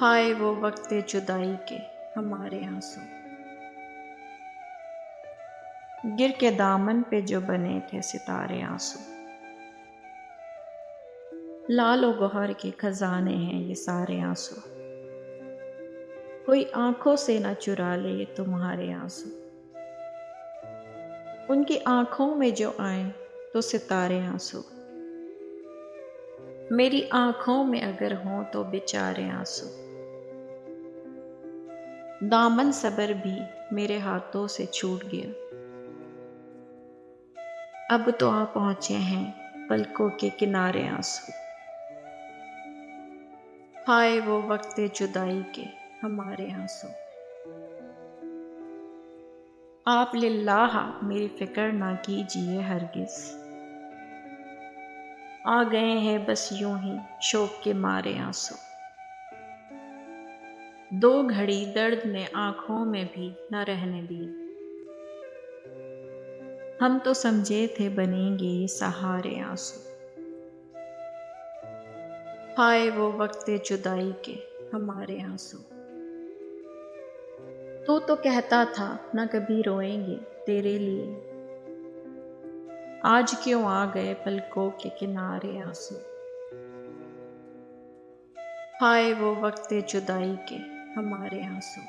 हाय वो वक्त जुदाई के हमारे आंसू, गिर के दामन पे जो बने थे सितारे आंसू। लालो गौहर के खजाने हैं ये सारे आंसू, कोई आंखों से न चुरा ले ये तुम्हारे आंसू। उनकी आंखों में जो आए तो सितारे आंसू, मेरी आंखों में अगर हों तो बेचारे आंसू। दामन सबर भी मेरे हाथों से छूट गया, अब तो आ पहुंचे हैं पलकों के किनारे आंसू। हाय वो वक्त जुदाई के हमारे आंसू, आप लिल्लाह मेरी फिक्र ना कीजिए हरगिज। आ गए हैं बस यूं ही शोक के मारे आंसू। दो घड़ी दर्द ने आंखों में भी न रहने दी, हम तो समझे थे बनेंगे ये सहारे आंसू। हाय वो वक्त जुदाई के हमारे आंसू, तू तो कहता था न कभी रोएंगे तेरे लिए, आज क्यों आ गए पलकों के किनारे आंसू। हाय वो वक्त जुदाई के हमारे आंसू।